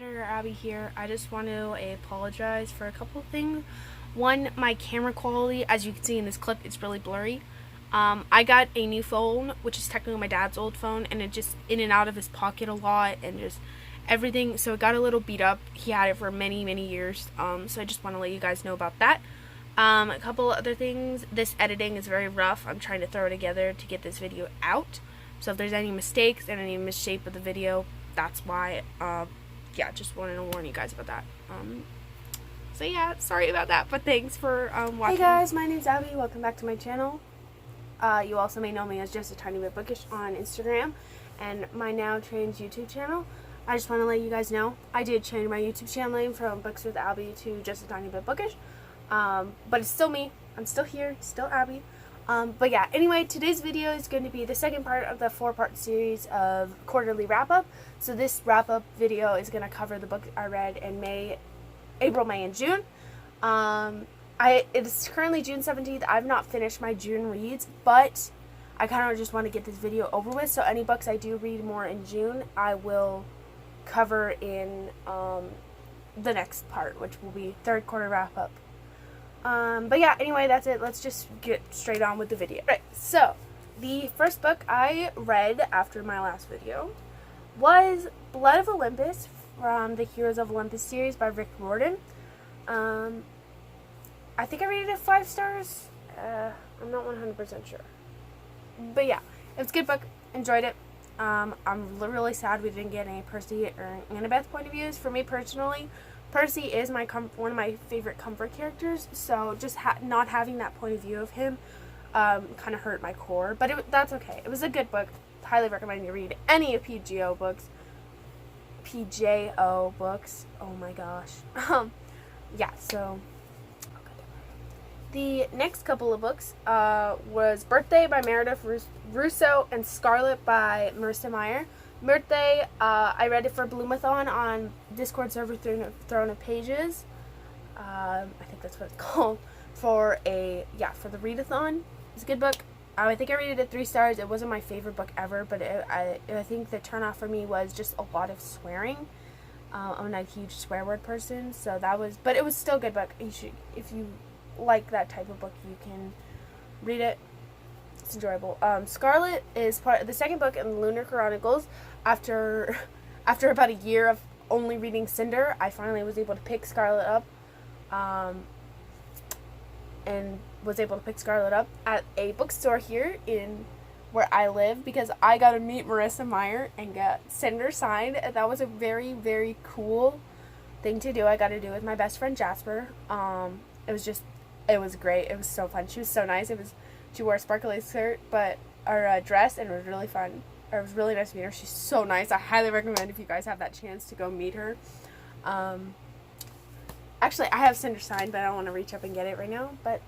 Editor Abby here. I just want to apologize for a couple of things. One, my camera quality, as you can see in this clip, it's really blurry. I got a new phone, which is technically my dad's old phone, and it just in and out of his pocket a lot, and just everything, so it got a little beat up. He had it for many, many years, so I just want to let you guys know about that. A couple other things. This editing is very rough. I'm trying to throw it together to get this video out, so if there's any mistakes and any misshape of the video, that's why. Yeah, just wanted to warn you guys about that. So yeah, sorry about that, but thanks for watching. Hey guys, my name's Abby. Welcome back to my channel. You also may know me as justatinybitbookish on Instagram and my now changed YouTube channel. I just want to let you guys know I did change my YouTube channel name from Books with Abby to justatinybitbookish. But it's still me. I'm still here, still Abby. But yeah, anyway, today's video is going to be the second part of the 4-part series of quarterly wrap-up. So this wrap-up video is going to cover the books I read in April, May, and June. It is currently June 17th. I've not finished my June reads, but I kind of just want to get this video over with. So any books I do read more in June, I will cover in the next part, which will be third quarter wrap-up. But yeah, anyway, that's it. Let's just get straight on with the video. Right, so the first book I read after my last video was Blood of Olympus from the Heroes of Olympus series by Rick Riordan. I think I rated it 5 stars. I'm not 100% sure. But yeah, it was a good book. Enjoyed it. I'm really sad we didn't get any Percy or Annabeth point of views. For me personally, Percy is one of my favorite comfort characters, so just not having that point of view of him kind of hurt my core, but that's okay. It was a good book. Highly recommend you read any of PJO books. Oh my gosh. Yeah, so the next couple of books was Birthday by Meredith Russo and Scarlet by Marissa Meyer. Birthday, I read it for Bloomathon on Discord server Throne of Pages. I think that's what it's called. For the readathon. It's a good book. I think I rated it 3 stars. It wasn't my favorite book ever, but I think the turnoff for me was just a lot of swearing. I'm not a huge swear word person, so but it was still a good book. If you like that type of book, you can read it. It's enjoyable. Scarlet is the second book in the Lunar Chronicles. After about a year of only reading Cinder, I finally was able to pick Scarlet up, and was able to pick Scarlet up at a bookstore here in where I live, because I got to meet Marissa Meyer and get Cinder signed. That was a very, very cool thing to do. I got to do with my best friend Jasper. It was great. It was so fun. She was so nice. She wore a sparkly skirt, or dress, and it was really fun. It was really nice to meet her. She's so nice. I highly recommend if you guys have that chance to go meet her. Actually, I have Cinder signed, but I don't want to reach up and get it right now. But,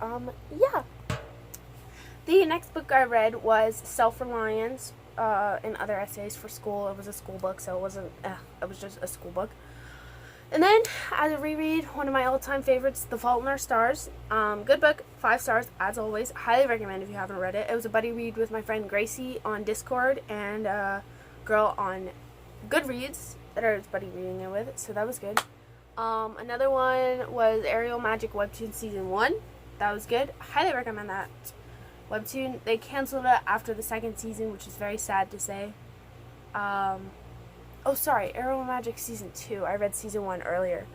yeah. The next book I read was Self-Reliance and Other Essays for School. It was a school book, so it wasn't, it was just a school book. And then, as a reread, one of my all-time favorites, The Fault in Our Stars. Good book, 5 stars, as always. Highly recommend if you haven't read it. It was a buddy read with my friend Gracie on Discord and a girl on Goodreads that I was buddy reading it with, so that was good. Another one was Aerial Magic Webtoon Season 1. That was good. Highly recommend that webtoon. They canceled it after the 2nd season, which is very sad to say. Oh, sorry, Aerial Magic Season 2. I read Season 1 earlier.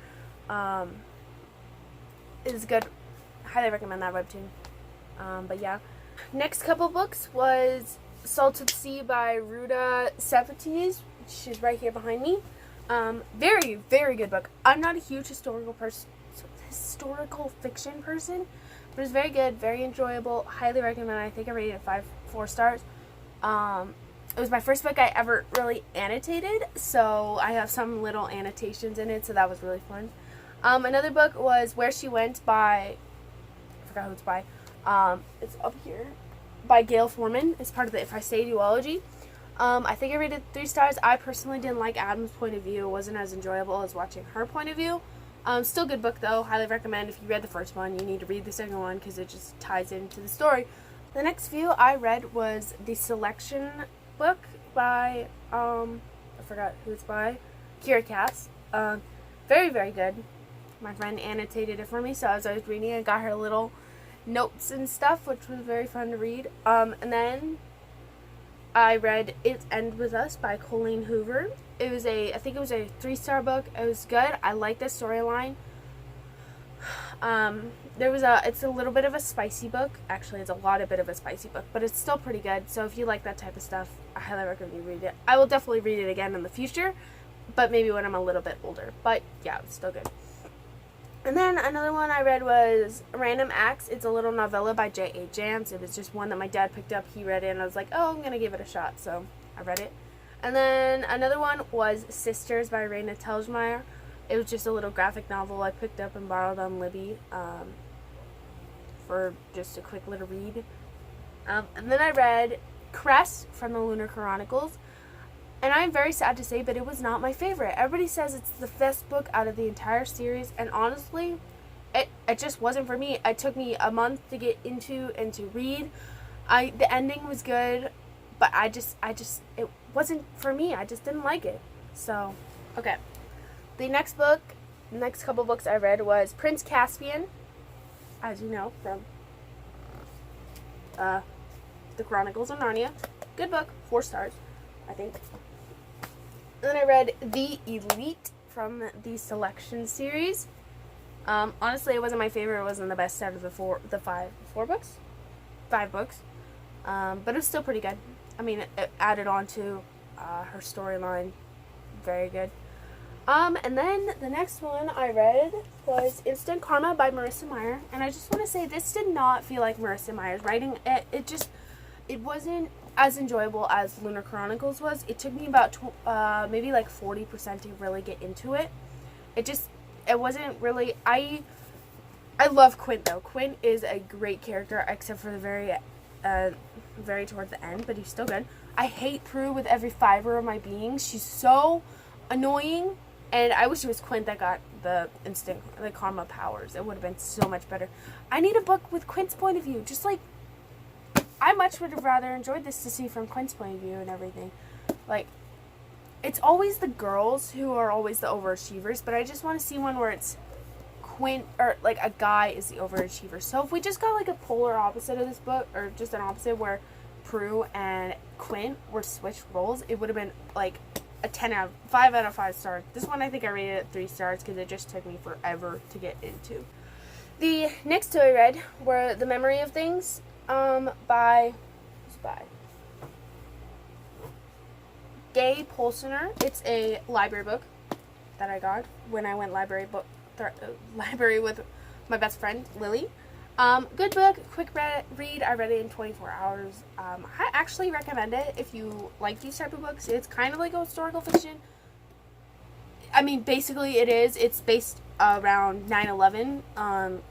It is good. Highly recommend that webtoon. But yeah. Next couple books was Salt of the Sea by Ruda Sepetys. She's right here behind me. Very, very good book. I'm not a huge historical fiction person, but it's very good, very enjoyable. Highly recommend. I think I rated it 4 stars. It was my first book I ever really annotated, so I have some little annotations in it, so that was really fun. Another book was Where She Went by, I forgot who it's by, it's up here, by Gail Foreman. It's part of the If I Say duology. I think I rated 3 stars. I personally didn't like Adam's point of view. It wasn't as enjoyable as watching her point of view. Still a good book, though. Highly recommend. If you read the first one, you need to read the second one, because it just ties into the story. The next few I read was the Selection book by, I forgot who it's by, Kira Cass. Very, very good. My friend annotated it for me, so as I was reading it, I got her little notes and stuff, which was very fun to read. And then I read It End With Us by Colleen Hoover. I think it was a 3-star book. It was good. I liked the storyline. It's a little bit of a spicy book. Actually, it's a lot of bit of a spicy book, but it's still pretty good. So if you like that type of stuff, I highly recommend you read it. I will definitely read it again in the future, but maybe when I'm a little bit older. But yeah, it's still good. And then another one I read was Random Acts. It's a little novella by J.A. Jams. It was just one that my dad picked up. He read it, and I was like, oh, I'm going to give it a shot. So I read it. And then another one was Sisters by Raina Telgemeier. It was just a little graphic novel I picked up and borrowed on Libby for just a quick little read. And then I read Cress from the Lunar Chronicles. And I'm very sad to say, but it was not my favorite. Everybody says it's the best book out of the entire series, and honestly, it just wasn't for me. It took me a month to get into and to read. The ending was good, but it wasn't for me. I just didn't like it. So, okay. The next couple books I read was Prince Caspian, as you know, from the Chronicles of Narnia. Good book, 4 stars, I think. And then I read The Elite from the Selection series. Honestly, it wasn't my favorite. It wasn't the best out of the 5 books. But it was still pretty good. I mean, it added on to her storyline. Very good. And then the next one I read was Instant Karma by Marissa Meyer. And I just want to say, this did not feel like Marissa Meyer's writing. It wasn't as enjoyable as Lunar Chronicles was. It took me about maybe like 40% to really get into it. It wasn't really. I love Quint though. Quint is a great character, except for the very toward the end, but he's still good. I hate Prue with every fiber of my being. She's so annoying, and I wish it was Quint that got the karma powers. It would have been so much better. I need a book with Quint's point of view, just like. I much would have rather enjoyed this to see from Quint's point of view and everything. Like, it's always the girls who are always the overachievers, but I just want to see one where it's Quint, or like a guy is the overachiever. So if we just got like a polar opposite of this book, or just an opposite where Prue and Quint were switched roles, it would have been like a 5 out of 5 stars. This one I think I rated it 3 stars because it just took me forever to get into. The next two I read were The Memory of Things. By Gay Polsoner. It's a library book that I got when I went library with my best friend Lily. Good book, quick read. I read it in 24 hours. I actually recommend it if you like these type of books. It's kind of like a historical fiction. I mean, basically it is. It's based around 9/11.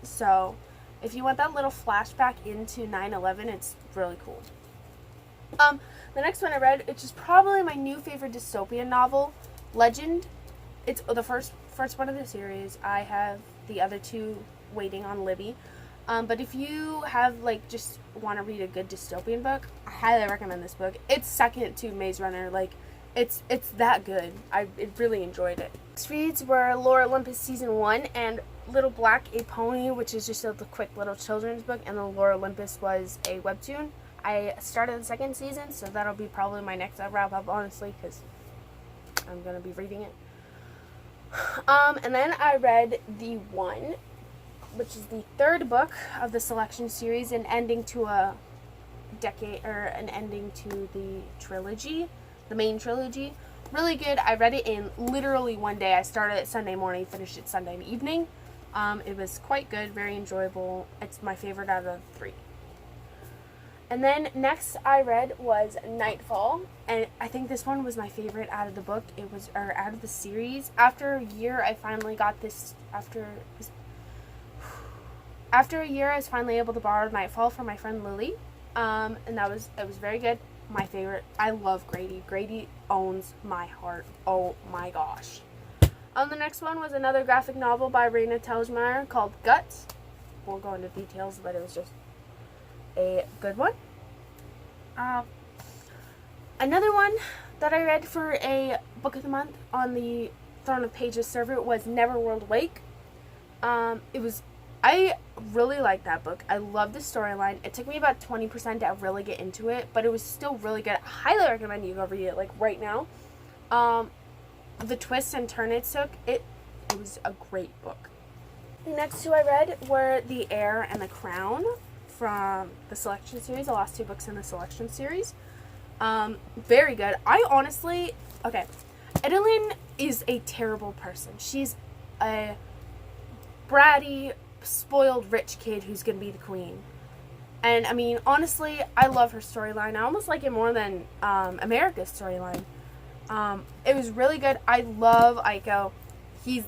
So if you want that little flashback into 9/11, it's really cool. The next one I read, which is probably my new favorite dystopian novel, Legend. It's the first one of the series. I have the other 2 waiting on Libby. But if you have just want to read a good dystopian book, I highly recommend this book. It's second to Maze Runner. It's that good. I really enjoyed it. Next reads were Lore Olympus Season 1 and Little Black a Pony, which is just a quick little children's book, and the Lore Olympus was a webtoon. I started the 2nd season, so that'll be probably my next wrap up, honestly, because I'm going to be reading it. And then I read The One, which is the 3rd book of the Selection series, an ending to an ending to the trilogy, the main trilogy. Really good. I read it in literally one day. I started it Sunday morning, finished it Sunday evening. It was quite good, very enjoyable. It's my favorite out of 3. And then next I read was Nightfall, and I think this one was my favorite out of the book. Out of the series. After a year, I finally got this. After a year, I was finally able to borrow Nightfall from my friend Lily, and it was very good. My favorite. I love Grady. Grady owns my heart. Oh my gosh. The next one was another graphic novel by Raina Telgemeier called Guts. Won't go into details, but it was just a good one. Another one that I read for a book of the month on the Throne of Pages server was Neverworld Wake. I really liked that book. I loved the storyline. It took me about 20% to really get into it, but it was still really good. I highly recommend you go read it, like, right now. The twists and turn it took, it was a great book. The next two I read were The Heir and the Crown from the Selection series, the last two books in the Selection series. Very good. I honestly, okay, Edelyn is a terrible person. She's a bratty, spoiled rich kid who's gonna be the queen. And I mean, honestly, I love her storyline. I almost like it more than America's storyline. It was really good. I love Aiko. He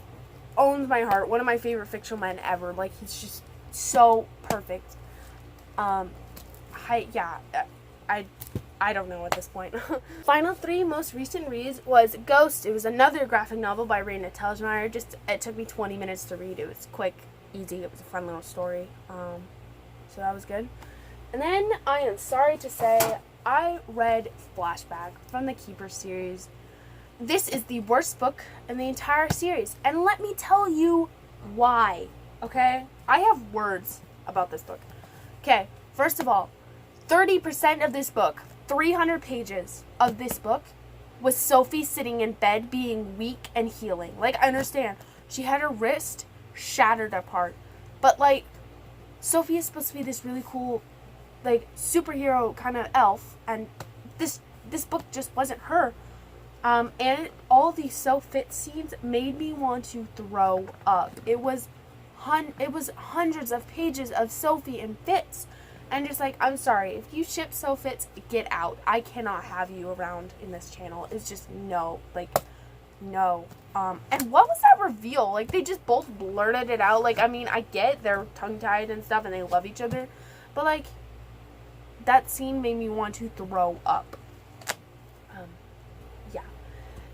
owns my heart. One of my favorite fictional men ever. Like, he's just so perfect. I don't know at this point. Final three most recent reads was Ghost. It was another graphic novel by Raina Telgemeier. It took me 20 minutes to read. It was quick, easy. It was a fun little story. So that was good. And then I am sorry to say I read Flashback from the Keeper series. This is the worst book in the entire series. And let me tell you why, okay? I have words about this book. Okay, first of all, 30% of this book, 300 pages of this book, was Sophie sitting in bed being weak and healing. Like, I understand. She had her wrist shattered apart. But, like, Sophie is supposed to be this really cool, like, superhero kind of elf. And this book just wasn't her. And all these so-fit scenes made me want to throw up. It was hundreds of pages of Sophie and Fitz. And just like, I'm sorry, if you ship so-fits, get out. I cannot have you around in this channel. It's just no. Like, no. And what was that reveal? Like, they just both blurted it out. Like, I mean, I get they're tongue-tied and stuff and they love each other. But, like, that scene made me want to throw up. Yeah.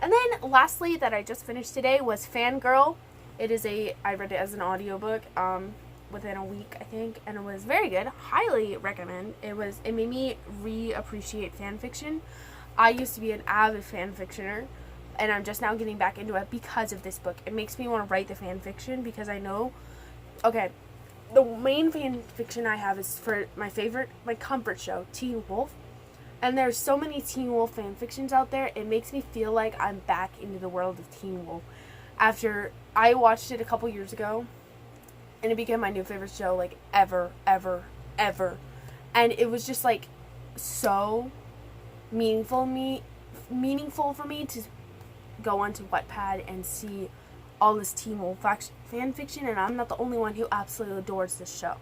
And then, lastly, that I just finished today was Fangirl. I read it as an audiobook, within a week, I think, and it was very good. Highly recommend. It made me reappreciate fan fiction. I used to be an avid fan fictioner, and I'm just now getting back into it because of this book. It makes me want to write the fan fiction because I know, okay, the main fan fiction I have is for my comfort show, Teen Wolf. And there's so many Teen Wolf fan fictions out there, it makes me feel like I'm back into the world of Teen Wolf. After I watched it a couple years ago, and it became my new favorite show, like, ever. And it was just, like, so meaningful for me to go onto Wattpad and see all this Teen Wolf fan fiction, and I'm not the only one who absolutely adores this show.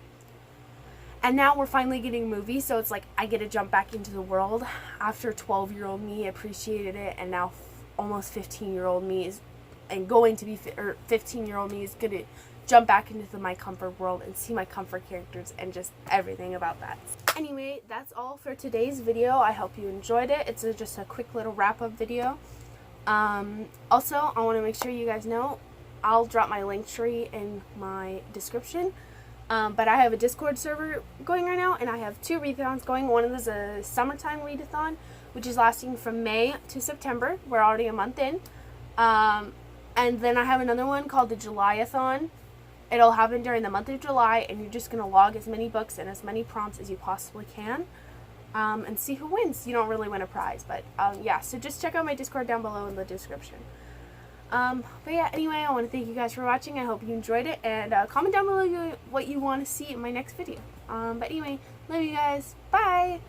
And now we're finally getting movies, so it's like I get to jump back into the world after 12-year-old me appreciated it, and now almost 15-year-old me is, and going to be, or 15-year-old me is going to jump back into my comfort world and see my comfort characters and just everything about that. Anyway, that's all for today's video. I hope you enjoyed it. It's just a quick little wrap-up video. Also, I want to make sure you guys know I'll drop my link tree in my description. But I have a Discord server going right now, and I have 2 readathons going. One is a summertime readathon, which is lasting from May to September. We're already a month in. And then I have another one called the Julyathon. It'll happen during the month of July, and you're just going to log as many books and as many prompts as you possibly can, and see who wins. You don't really win a prize, but yeah, so just check out my Discord down below in the description. But yeah, anyway, I want to thank you guys for watching. I hope you enjoyed it, and comment down below what you want to see in my next video. But anyway, love you guys. Bye!